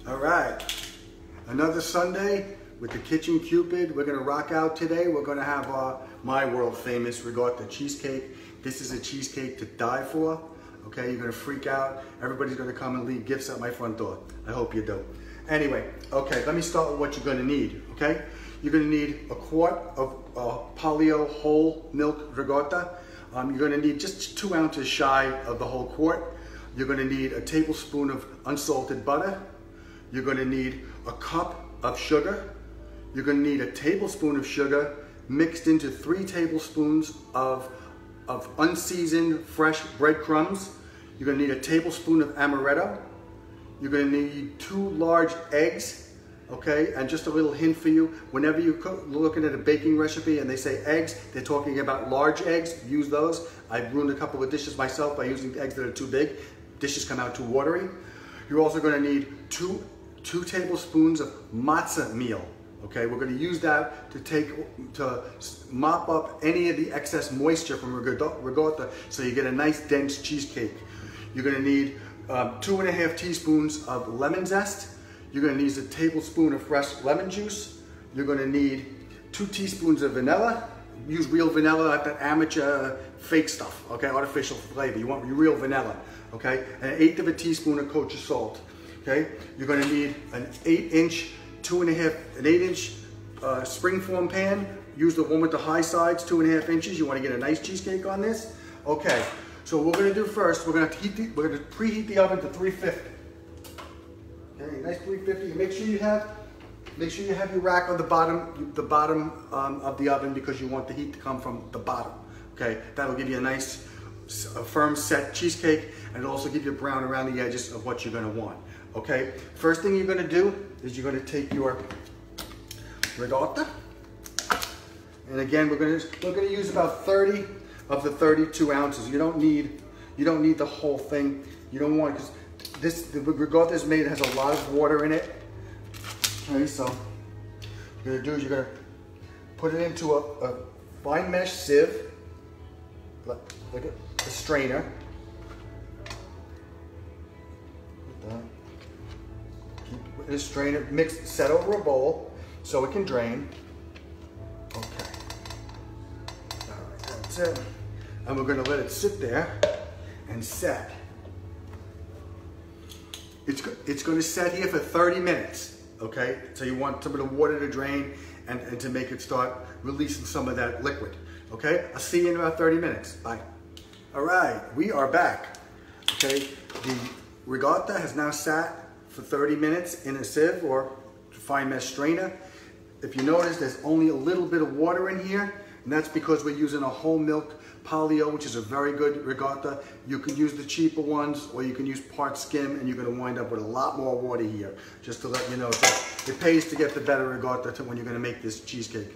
All right, another Sunday with the Kitchen Cupid. We're gonna rock out today. We're gonna have my world famous Ricotta cheesecake. This is a cheesecake to die for. Okay, you're gonna freak out. Everybody's gonna come and leave gifts at my front door. I hope you do. Anyway, okay, let me start with what you're gonna need, okay? You're gonna need a quart of Paleo whole milk Ricotta. You're gonna need just 2 ounces shy of the whole quart. You're gonna need a tablespoon of unsalted butter. You're gonna need a cup of sugar. You're gonna need a tablespoon of sugar mixed into 3 tablespoons of unseasoned fresh breadcrumbs. You're gonna need a tablespoon of amaretto. You're gonna need 2 large eggs, okay? And just a little hint for you, whenever you're looking at a baking recipe and they say eggs, they're talking about large eggs, use those. I've ruined a couple of dishes myself by using eggs that are too big. Dishes come out too watery. You're also gonna need two tablespoons of matzah meal. Okay, we're going to use that to mop up any of the excess moisture from ricotta so you get a nice dense cheesecake. You're going to need 2.5 teaspoons of lemon zest. You're going to need a tablespoon of fresh lemon juice. You're going to need 2 teaspoons of vanilla. Use real vanilla, not that amateur fake stuff, okay, artificial flavor. You want real vanilla, okay? And 1/8 teaspoon of kosher salt. Okay, you're going to need an 8-inch springform pan. Use the one with the high sides, 2.5 inches. You want to get a nice cheesecake on this. Okay, so what we're going to do first, we're going to preheat the oven to 350. Okay, nice 350. Make sure you have your rack on the bottom of the oven because you want the heat to come from the bottom. Okay, that'll give you a nice, firm set cheesecake, and it'll also give you brown around the edges of what you're going to want. Okay, first thing you're going to do is you're going to take your ricotta, and again we're going to use about 30 of the 32 ounces. You don't need the whole thing. You don't want, because the ricotta is made, it has a lot of water in it. Okay, so what you're going to do is you're going to put it into a fine mesh sieve, like a strainer. Keep the strainer mixed, set over a bowl so it can drain. Okay. All right, that's it. And we're going to let it sit there and set. It's going to set here for 30 minutes. Okay. So you want some of the water to drain and to make it start releasing some of that liquid. Okay. I'll see you in about 30 minutes. Bye. All right, we are back. Okay. The ricotta has now sat for 30 minutes in a sieve or fine mesh strainer. If you notice, there's only a little bit of water in here, and that's because we're using a whole milk Paleo, which is a very good ricotta. You can use the cheaper ones, or you can use part skim, and you're going to wind up with a lot more water here, just to let you know. So it pays to get the better ricotta when you're going to make this cheesecake.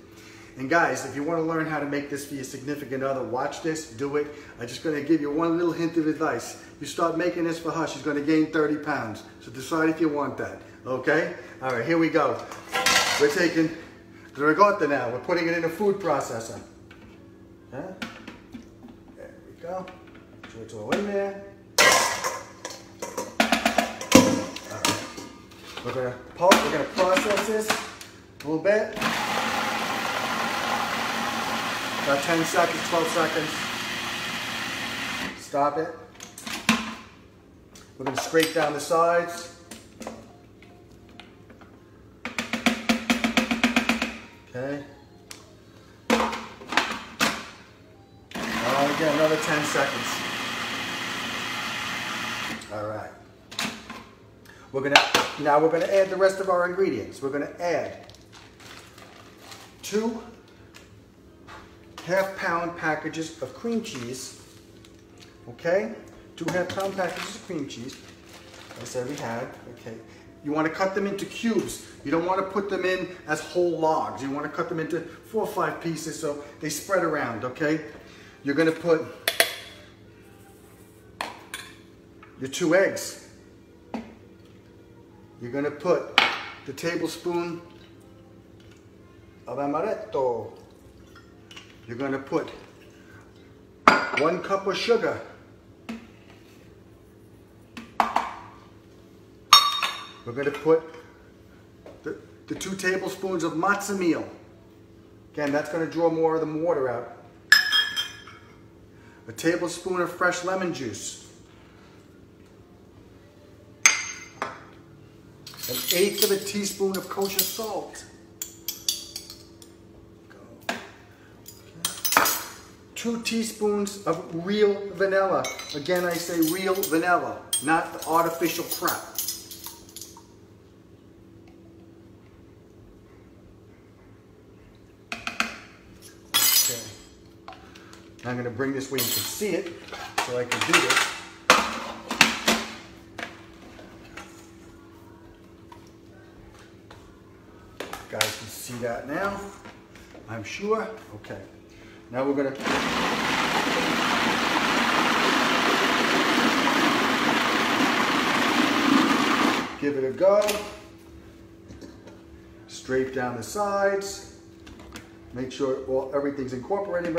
And guys, if you want to learn how to make this for your significant other, watch this, do it. I'm just going to give you one little hint of advice. You start making this for her, she's going to gain 30 pounds. So decide if you want that, okay? All right, here we go. We're taking the ricotta now. We're putting it in a food processor. Huh? There we go. So it's all in there. All right. We're going to process this a little bit. About 10 seconds, 12 seconds. Stop it. We're going to scrape down the sides. Okay. Again, another 10 seconds. All right. Now we're going to add the rest of our ingredients. We're going to add 2 half-pound packages of cream cheese. Okay, 2 half-pound packages of cream cheese. I said we had. Okay, you want to cut them into cubes. You don't want to put them in as whole logs. You want to cut them into 4 or 5 pieces so they spread around. Okay, you're going to put your 2 eggs. You're going to put the tablespoon of amaretto. You're going to put 1 cup of sugar. we're going to put the 2 tablespoons of matzo meal. Again, that's going to draw more of the water out. A tablespoon of fresh lemon juice. 1/8 of a teaspoon of kosher salt. 2 teaspoons of real vanilla. Again, I say real vanilla, not the artificial crap. Okay. I'm going to bring this where you can see it, so I can do this. You guys can see that now, I'm sure. Okay. Now we're going to give it a go. Straight down the sides. Make sure everything's incorporated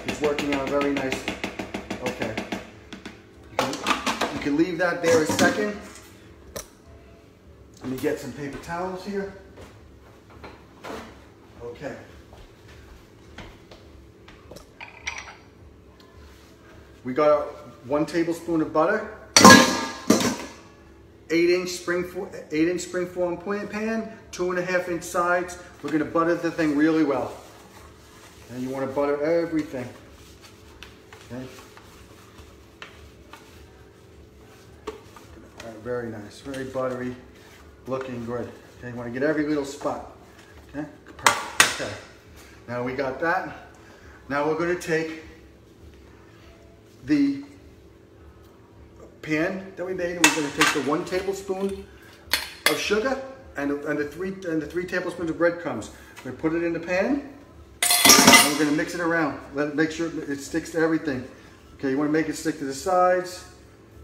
it's working out very nicely. Okay. You can leave that there a second. Let me get some paper towels here. Okay. We got 1 tablespoon of butter, 8-inch springform pan, 2.5-inch sides. We're going to butter the thing really well. And you want to butter everything. Okay. All right, very nice, very buttery, looking good. Okay, you want to get every little spot. Okay, perfect. Okay. Now we got that. Now we're going to take the pan that we made, and we're going to take the 1 tablespoon of sugar and the 3 tablespoons of breadcrumbs. We're going to put it in the pan, and we're going to mix it around. Make sure it sticks to everything. Okay, you want to make it stick to the sides,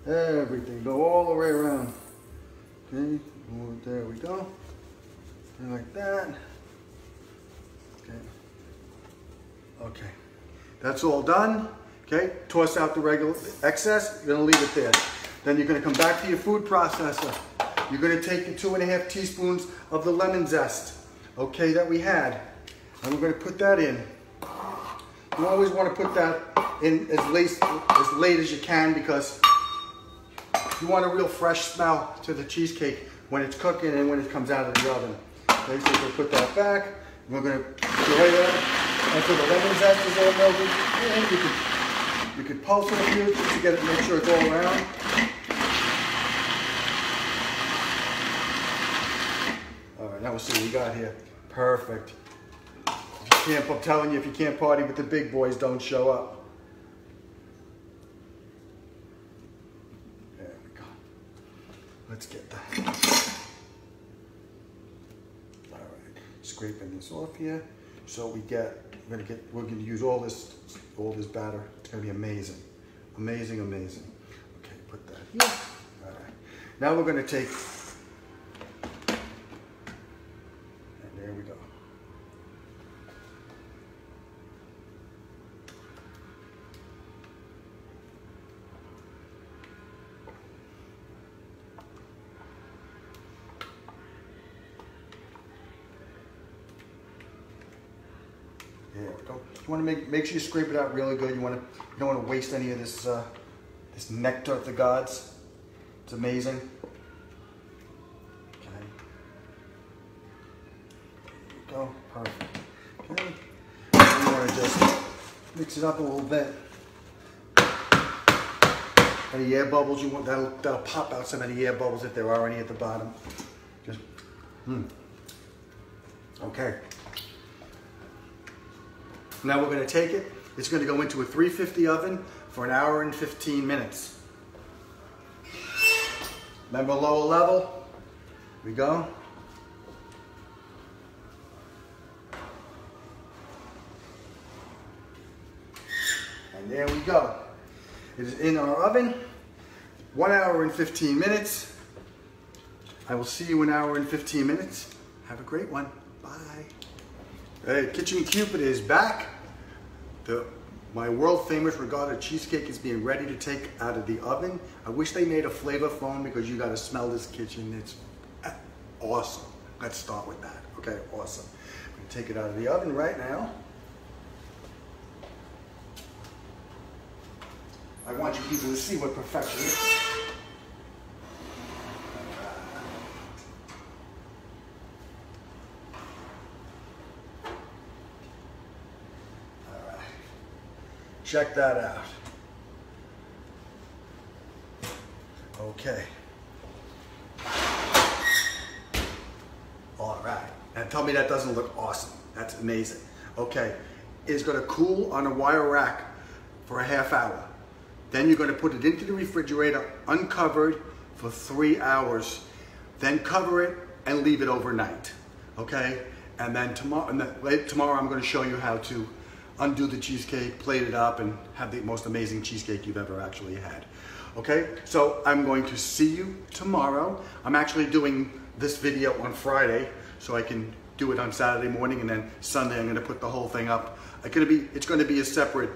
everything, go all the way around. Okay, there we go, and like that. Okay, okay, that's all done. Okay, toss out the regular excess, you're gonna leave it there. Then you're gonna come back to your food processor. You're gonna take the 2.5 teaspoons of the lemon zest, okay, that we had, and we're gonna put that in. You always wanna put that in as late as you can, because you want a real fresh smell to the cheesecake when it's cooking and when it comes out of the oven. Okay, so we'll put that back, and we're gonna enjoy that until the lemon zest is all melted. And you can pulse it a few just to get it, make sure it's all around. All right, now we'll see what we got here. Perfect. I'm telling you, if you can't party with the big boys, don't show up. There we go. Let's get that. All right, scraping this off here. So we're gonna use all this batter. It's gonna be amazing, amazing, amazing. Okay, put that here. All right. Now we're gonna take, and there we go. There we go. You want to make sure you scrape it out really good. You don't want to waste any of this this nectar of the gods. It's amazing. Okay. There we go. Perfect. Okay. You want to just mix it up a little bit. Any air bubbles you want, that'll pop out some of the air bubbles if there are any at the bottom. Just okay. Now we're going to take it. It's going to go into a 350 oven for 1 hour and 15 minutes. Remember lower level? Here we go. And there we go. It is in our oven. 1 hour and 15 minutes. I will see you in 1 hour and 15 minutes. Have a great one. Bye. Hey, Kitchen Cupid is back. My world famous Ricotta cheesecake is being ready to take out of the oven. I wish they made a flavor foam because you got to smell this kitchen. It's Awesome. Let's start with that. Okay, awesome. I'm gonna take it out of the oven right now. I want you people to see what perfection is. All right. Check that out. Okay. All right. Now tell me that doesn't look awesome. That's amazing. Okay. It's going to cool on a wire rack for a half hour. Then you're going to put it into the refrigerator uncovered for 3 hours. Then cover it and leave it overnight. Okay? And then tomorrow I'm going to show you how to undo the cheesecake, plate it up, and have the most amazing cheesecake you've ever actually had. Okay? So I'm going to see you tomorrow. I'm actually doing this video on Friday, so I can do it on Saturday morning, and then Sunday I'm going to put the whole thing up. It's going to be a separate.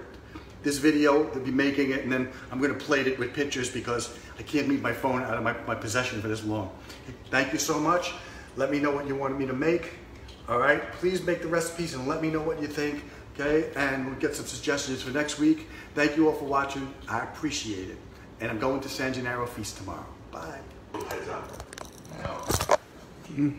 This video, I'll be making it, and then I'm going to plate it with pictures because I can't leave my phone out of my possession for this long. Thank you so much. Let me know what you wanted me to make. All right, please make the recipes and let me know what you think. Okay, and we'll get some suggestions for next week. Thank you all for watching. I appreciate it. And I'm going to San Gennaro Feast tomorrow. Bye. Heads up. No.